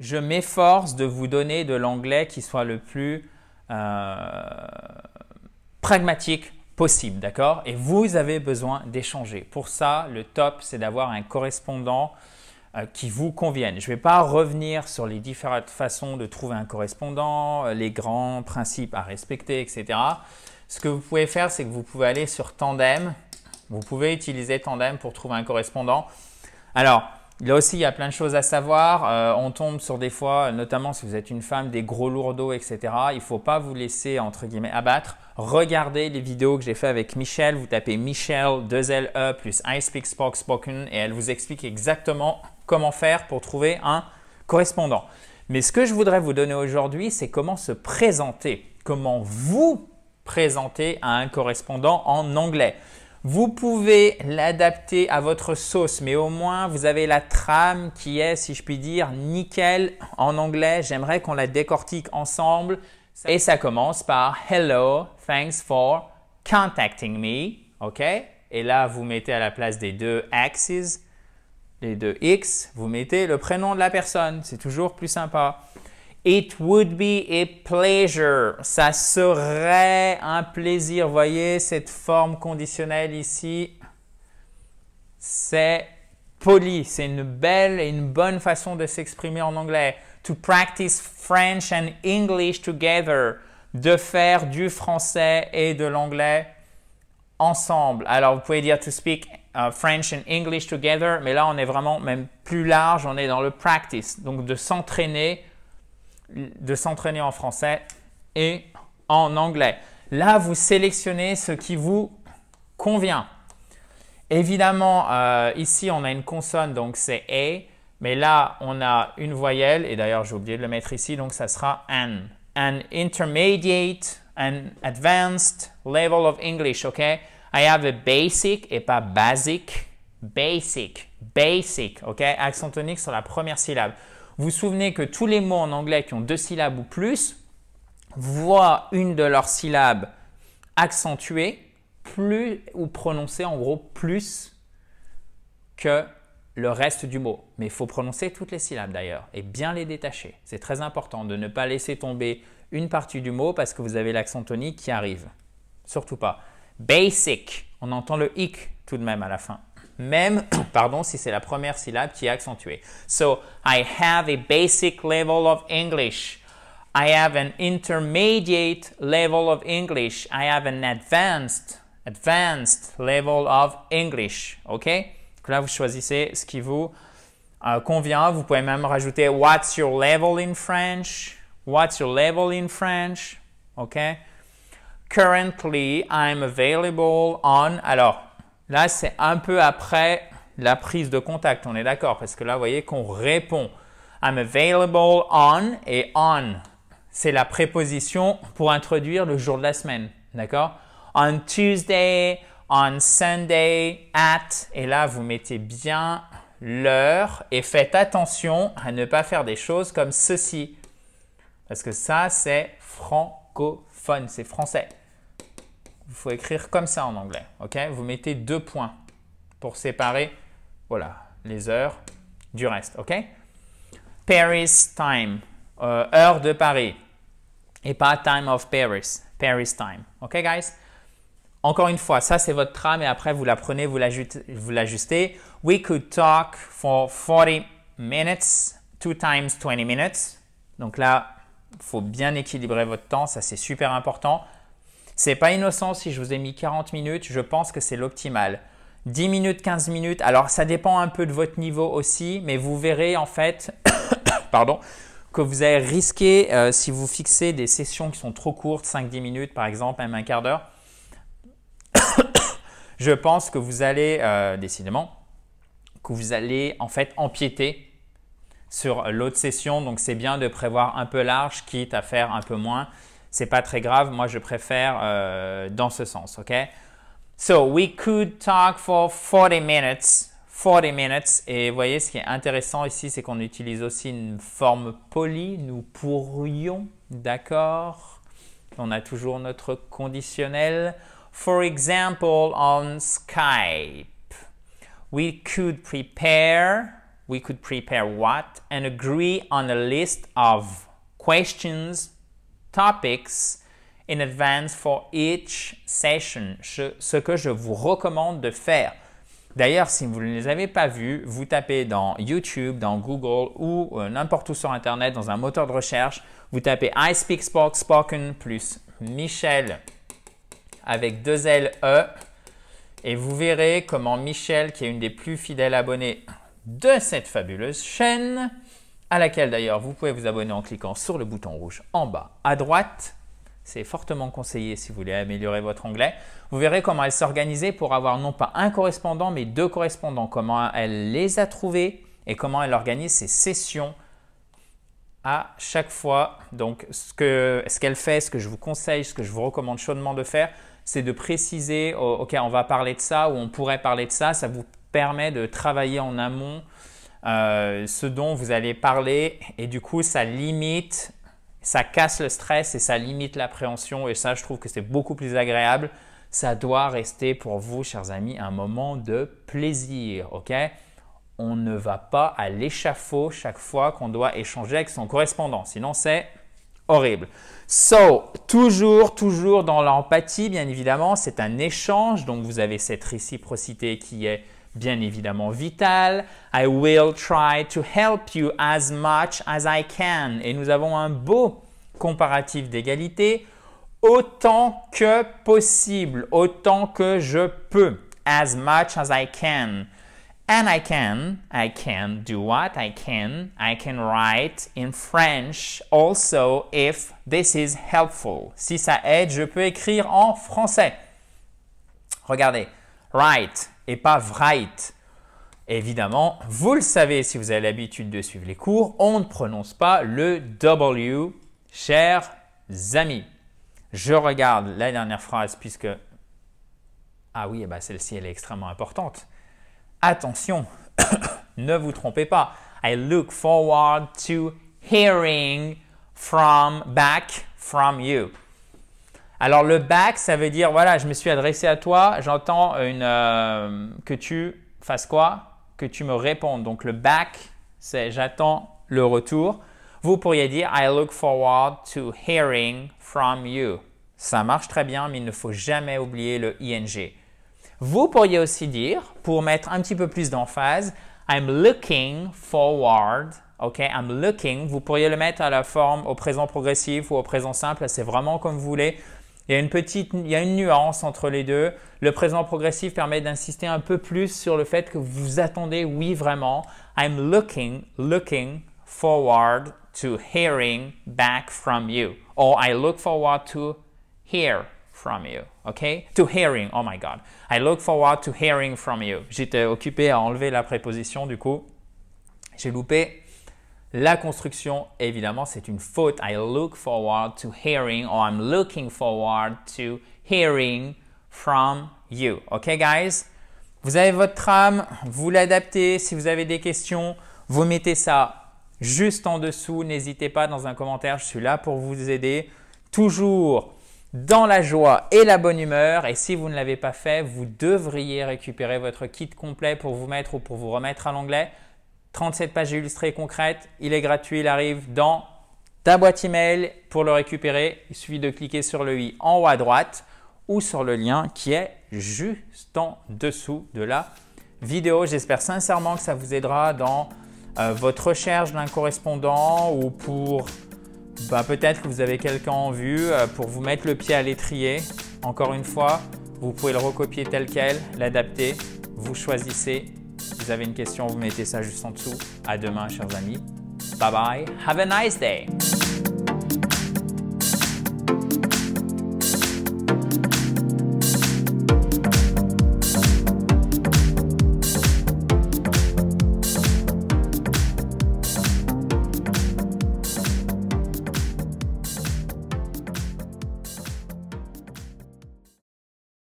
je m'efforce de vous donner de l'anglais qui soit le plus pragmatique possible, d'accord? Et vous avez besoin d'échanger. Pour ça, le top, c'est d'avoir un correspondant qui vous convienne. Je ne vais pas revenir sur les différentes façons de trouver un correspondant, les grands principes à respecter, etc. Ce que vous pouvez faire, c'est que vous pouvez aller sur Tandem. Vous pouvez utiliser Tandem pour trouver un correspondant. Alors, là aussi, il y a plein de choses à savoir. On tombe sur des fois, notamment si vous êtes une femme, des gros lourdeaux, etc. Il ne faut pas vous laisser, entre guillemets, abattre. Regardez les vidéos que j'ai fait avec Michelle. Vous tapez Michelle, 2LE, plus I Speak Spoken et elle vous explique exactement comment faire pour trouver un correspondant. Mais ce que je voudrais vous donner aujourd'hui, c'est comment se présenter, comment vous présenter à un correspondant en anglais. Vous pouvez l'adapter à votre sauce, mais au moins vous avez la trame qui est, si je puis dire, nickel en anglais. J'aimerais qu'on la décortique ensemble. Et ça commence par « Hello, thanks for contacting me ». OK? Et là, vous mettez à la place des deux X's, les deux X, vous mettez le prénom de la personne. C'est toujours plus sympa. It would be a pleasure. Ça serait un plaisir. Voyez cette forme conditionnelle ici. C'est poli. C'est une belle et une bonne façon de s'exprimer en anglais. To practice French and English together. De faire du français et de l'anglais ensemble. Alors, vous pouvez dire to speak French and English together. Mais là, on est vraiment même plus large. On est dans le practice. Donc, de s'entraîner en français et en anglais. Là, vous sélectionnez ce qui vous convient. Évidemment, ici, on a une consonne, donc c'est A. Mais là, on a une voyelle. Et d'ailleurs, j'ai oublié de le mettre ici, donc ça sera N. An intermediate, an advanced level of English, OK? I have a basic et pas basic. Basic, basic, OK? Accent tonique sur la première syllabe. Vous vous souvenez que tous les mots en anglais qui ont 2 syllabes ou plus voient une de leurs syllabes accentuée plus ou prononcée en gros plus que le reste du mot. Mais il faut prononcer toutes les syllabes d'ailleurs et bien les détacher. C'est très important de ne pas laisser tomber une partie du mot parce que vous avez l'accent tonique qui arrive. Surtout pas. Basic, on entend le hic tout de même à la fin. Même, pardon, si c'est la première syllabe qui est accentuée. So, I have a basic level of English. I have an intermediate level of English. I have an advanced level of English. OK? Donc là, vous choisissez ce qui vous convient. Vous pouvez même rajouter What's your level in French? What's your level in French? OK? Currently, I'm available on… Alors, là, c'est un peu après la prise de contact, on est d'accord, parce que là, vous voyez qu'on répond. I'm available on et on, c'est la préposition pour introduire le jour de la semaine, d'accord? On Tuesday, on Sunday, at, et là, vous mettez bien l'heure et faites attention à ne pas faire des choses comme ceci, parce que ça, c'est francophone, c'est français. Il faut écrire comme ça en anglais. OK? Vous mettez 2 points pour séparer voilà, les heures du reste. OK? Paris time, heure de Paris. Et pas time of Paris, Paris time. OK, guys? Encore une fois, ça c'est votre trame et après vous la prenez, vous l'ajustez. We could talk for 40 minutes, 2 times 20 minutes. Donc là, il faut bien équilibrer votre temps, ça c'est super important. C'est pas innocent si je vous ai mis 40 minutes, je pense que c'est l'optimal. 10 minutes, 15 minutes, alors ça dépend un peu de votre niveau aussi, mais vous verrez en fait pardon, que vous allez risquer, si vous fixez des sessions qui sont trop courtes, 5-10 minutes par exemple, même un quart d'heure, je pense que vous allez, décidément, que vous allez en fait empiéter sur l'autre session. Donc, c'est bien de prévoir un peu large, quitte à faire un peu moins. Ce n'est pas très grave. Moi, je préfère dans ce sens. OK? So, we could talk for 40 minutes. 40 minutes. Et vous voyez, ce qui est intéressant ici, c'est qu'on utilise aussi une forme polie. Nous pourrions, d'accord? On a toujours notre conditionnel. For example, on Skype. We could prepare we could prepare what and agree on a list of questions, topics in advance for each session. Ce que je vous recommande de faire. D'ailleurs, si vous ne les avez pas vus, vous tapez dans YouTube, dans Google ou n'importe où sur Internet, dans un moteur de recherche, vous tapez I Speak Spoken plus Michel avec 2 L E et vous verrez comment Michel, qui est une des plus fidèles abonnés de cette fabuleuse chaîne, à laquelle d'ailleurs vous pouvez vous abonner en cliquant sur le bouton rouge en bas à droite. C'est fortement conseillé si vous voulez améliorer votre anglais. Vous verrez comment elle s'est organisée pour avoir non pas un correspondant, mais 2 correspondants. Comment elle les a trouvés et comment elle organise ses sessions à chaque fois. Donc, ce qu'elle fait, ce que je vous conseille, ce que je vous recommande chaudement de faire, c'est de préciser, OK, on va parler de ça ou on pourrait parler de ça. Ça vous permet de travailler en amont ce dont vous allez parler et du coup, ça limite... Ça casse le stress et ça limite l'appréhension et ça, je trouve que c'est beaucoup plus agréable. Ça doit rester pour vous, chers amis, un moment de plaisir, ok? On ne va pas à l'échafaud chaque fois qu'on doit échanger avec son correspondant, sinon c'est horrible. So, toujours dans l'empathie, bien évidemment, c'est un échange, donc vous avez cette réciprocité qui est bien évidemment vital. I will try to help you as much as I can. Et nous avons un beau comparatif d'égalité. Autant que possible, autant que je peux. As much as I can. And I can do what? I can write in French also if this is helpful. Si ça aide, je peux écrire en français. Regardez, write et pas write. Évidemment, vous le savez si vous avez l'habitude de suivre les cours, on ne prononce pas le W, chers amis. Je regarde la dernière phrase puisque… Ah oui, celle-ci, elle est extrêmement importante. Attention, ne vous trompez pas. I look forward to hearing back from you. Alors, le back, ça veut dire, voilà, je me suis adressé à toi, j'entends que tu fasses quoi? Que tu me répondes. Donc, le back, c'est j'attends le retour. Vous pourriez dire, I look forward to hearing from you. Ça marche très bien, mais il ne faut jamais oublier le ing. Vous pourriez aussi dire, pour mettre un petit peu plus d'emphase, I'm looking forward. OK, I'm looking. Vous pourriez le mettre à la forme au présent progressif ou au présent simple. C'est vraiment comme vous voulez. Il y a une nuance entre les deux. Le présent progressif permet d'insister un peu plus sur le fait que vous attendez, oui, vraiment. I'm looking forward to hearing back from you. Or I look forward to hear from you. OK? To hearing. Oh my God. I look forward to hearing from you. J'étais occupé à enlever la préposition, du coup, j'ai loupé. La construction, évidemment, c'est une faute. I look forward to hearing or I'm looking forward to hearing from you. OK, guys? Vous avez votre trame, vous l'adaptez. Si vous avez des questions, vous mettez ça juste en dessous. N'hésitez pas dans un commentaire, je suis là pour vous aider. Toujours dans la joie et la bonne humeur. Et si vous ne l'avez pas fait, vous devriez récupérer votre kit complet pour vous mettre ou pour vous remettre à l'anglais. 37 pages illustrées concrètes, il est gratuit, il arrive dans ta boîte email. Pour le récupérer, il suffit de cliquer sur le i en haut à droite ou sur le lien qui est juste en dessous de la vidéo. J'espère sincèrement que ça vous aidera dans votre recherche d'un correspondant ou pour peut-être que vous avez quelqu'un en vue pour vous mettre le pied à l'étrier. Encore une fois, vous pouvez le recopier tel quel, l'adapter, vous choisissez. Si vous avez une question, vous mettez ça juste en dessous. À demain, chers amis. Bye bye. Have a nice day.